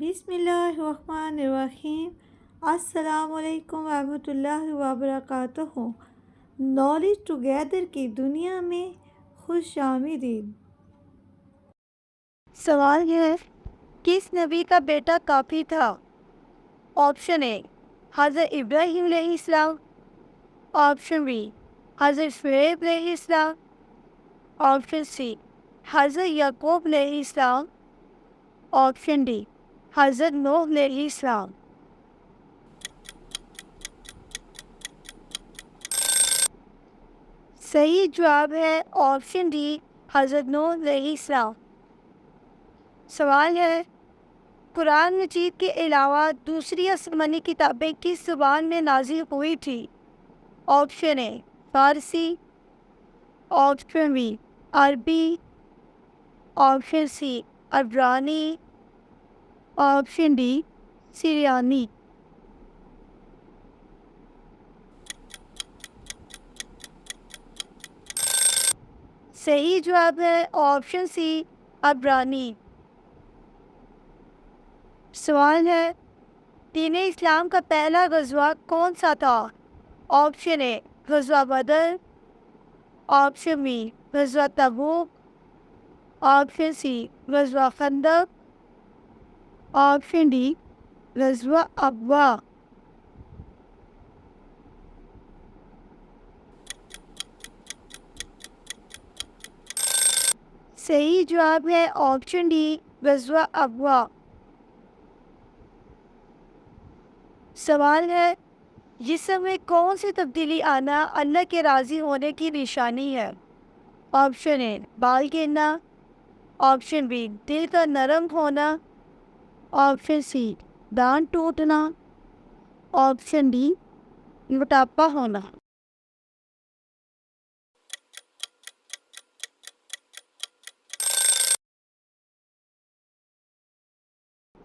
بسم اللہ الرحمن الرحیم۔ السلام علیکم ورحمۃ اللہ وبرکاتہ۔ نالج ٹوگیدر کی دنیا میں خوش آمدید۔ سوال ہے، کس نبی کا بیٹا کافی تھا؟ آپشن اے حضرت ابراہیم علیہ السلام، آپشن بی حضرت شعیب علیہ السلام، آپشن سی حضرت یعقوب علیہ السلام، آپشن ڈی حضرت نوح علیہ السلام۔ صحیح جواب ہے آپشن ڈی حضرت نوح علیہ السلام۔ سوال ہے، قرآن مجید کے علاوہ دوسری آسمانی کتابیں کس زبان میں نازل ہوئی تھی؟ آپشن اے فارسی، آپشن بی عربی، آپشن سی عبرانی، آپشن ڈی سریانی۔ صحیح جواب ہے آپشن سی عبرانی۔ سوال ہے، دین اسلام کا پہلا غزوہ کون سا تھا؟ آپشن اے غزوہ بدر، آپشن بی غزوہ تبوک، آپشن سی غزوہ خندق، آپشن ڈی غزوہ ابوا۔ صحیح جواب ہے آپشن ڈی غزوہ ابوا۔ سوال ہے، جسم میں کون سی تبدیلی آنا اللہ کے راضی ہونے کی نشانی ہے؟ آپشن اے بال گرنا، آپشن بی دل کا نرم ہونا، آپشن سی دانت ٹوٹنا، آپشن ڈی موٹاپا ہونا۔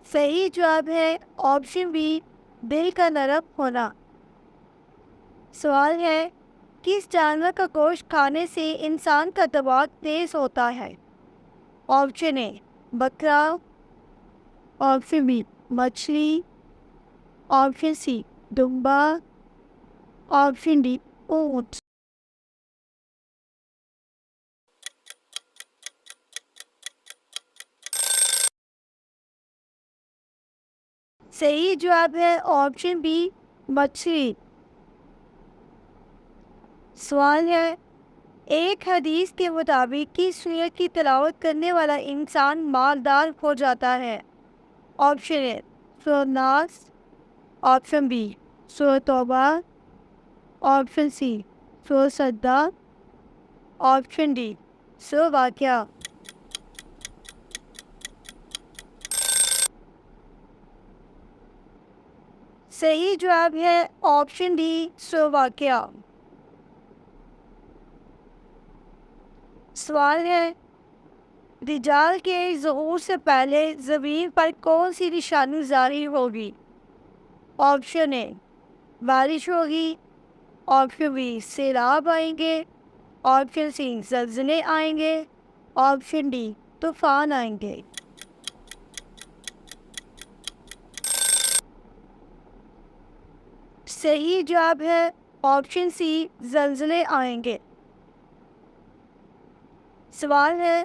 صحیح جواب ہے آپشن بی دل کا نرم ہونا۔ سوال ہے، کس جانور کا گوشت کھانے سے انسان کا دماغ تیز ہوتا ہے؟ آپشن اے بکرا، آپشن بی مچھلی، option C Damba, option D اونٹ۔ صحیح جواب ہے آپشن بی مچھلی۔ سوال ہے، ایک حدیث کے مطابق کس سورت کی تلاوت کرنے والا انسان مالدار ہو جاتا ہے؟ آپشن اے سورۃ ناس، آپشن بی سورۃ توبہ، آپشن سی سورۃ سجدہ، آپشن ڈی سورۃ واقعہ۔ صحیح جواب ہے آپشن ڈی سورۃ واقعہ۔ سوال ہے، دجال کے ظہور سے پہلے زمین پر کون سی نشانی ظاہر ہوگی؟ آپشن اے بارش ہوگی، آپشن بی سیلاب آئیں گے، آپشن سی زلزلے آئیں گے، آپشن ڈی طوفان آئیں گے۔ صحیح جواب ہے آپشن سی زلزلے آئیں گے۔ سوال ہے،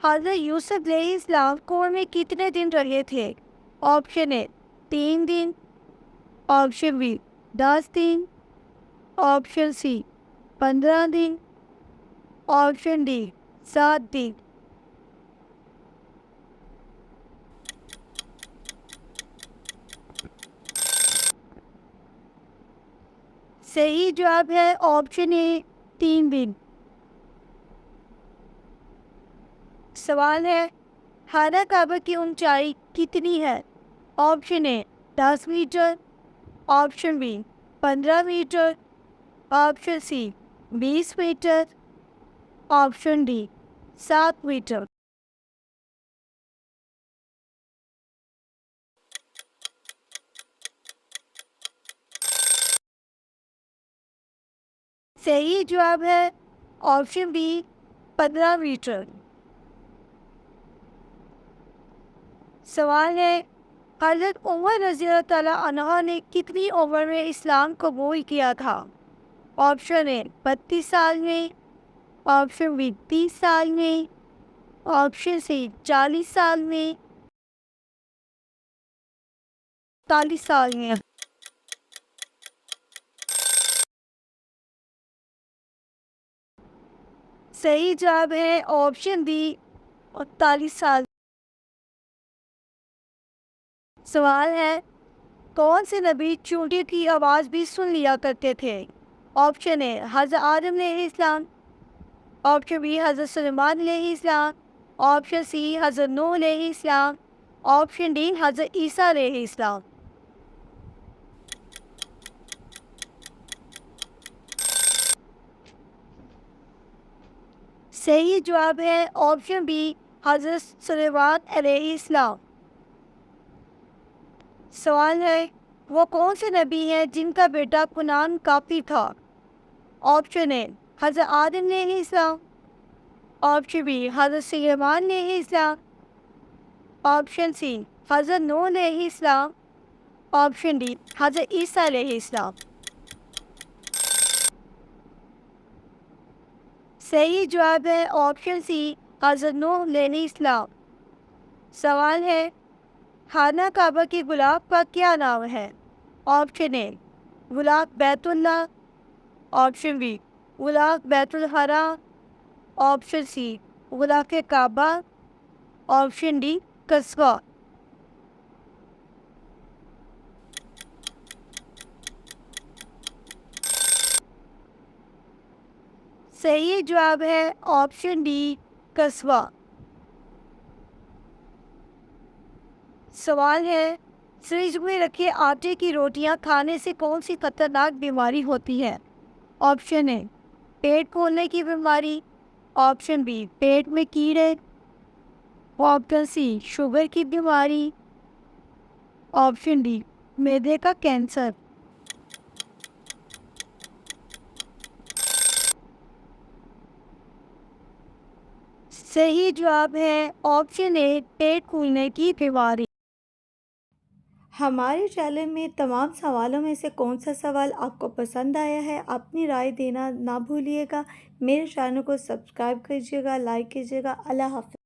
حضرت یوسف علیہ السلام کنویں میں کتنے دن رہے تھے؟ آپشن اے 3 دن، آپشن بی 10 دن، آپشن سی 15 دن، آپشن ڈی 7 دن۔ صحیح جواب ہے آپشن اے 3 دن۔ سوال ہے، خانہ کعبہ کی اونچائی کتنی ہے؟ Option A 10 metre, option B 15 metre, option C 20 metre, option D 7 metre. صحیح جواب ہے آپشن بی 15 میٹر۔ سوال ہے، حضرت عمر رضی اللہ تعالیٰ عنہ نے کتنی عمر میں اسلام قبول کیا تھا؟ آپشن اے 32 سال میں، آپشن بی 30 سال میں، آپشن سی 40 سال میں، 40 سال میں۔ صحیح جواب ہے آپشن دی 48 سال۔ سوال ہے کون سے نبی چونٹی کی آواز بھی سن لیا کرتے تھے؟ آپشن اے حضرت آدم علیہ السلام، آپشن بی حضرت سلیمان علیہ السلام، آپشن سی حضرت نوح علیہ السلام، آپشن ڈی حضرت عیسیٰ علیہ السلام۔ صحیح جواب ہے آپشن بی حضرت سلیمان علیہ السلام۔ سوال ہے وہ کون سے نبی ہیں جن کا بیٹا کنعان کافر تھا؟ آپشن اے حضرت آدم علیہ السلام، آپشن بی حضرت سلیمان علیہ السلام، آپشن سی حضرت نوح علیہ السلام، آپشن ڈی حضرت عیسیٰ علیہ السلام۔ صحیح جواب ہے آپشن سی حضرت نوح علیہ السلام۔ سوال ہے خانہ کعبہ کے غلاف کا کیا نام ہے؟ آپشن اے غلاف بیت اللہ، آپشن بی غلاف بیت الحرام، آپشن سی غلاف کعبہ، آپشن ڈی قصبہ۔ صحیح جواب ہے آپشن ڈی قصبہ۔ سوال ہے فریج میں رکھے آٹے کی روٹیاں کھانے سے کون سی خطرناک بیماری ہوتی ہے؟ آپشن اے پیٹ پھولنے کی بیماری، آپشن بی پیٹ میں کیڑے، آپشن سی شوگر کی بیماری، آپشن ڈی معدے کا کینسر۔ صحیح جواب ہے آپشن اے پیٹ پھولنے کی بیماری۔ ہمارے چینل میں تمام سوالوں میں سے کون سا سوال آپ کو پسند آیا ہے؟ اپنی رائے دینا نہ بھولیے گا۔ میرے چینل کو سبسکرائب کیجیے گا، لائک کیجیے گا۔ اللہ حافظ۔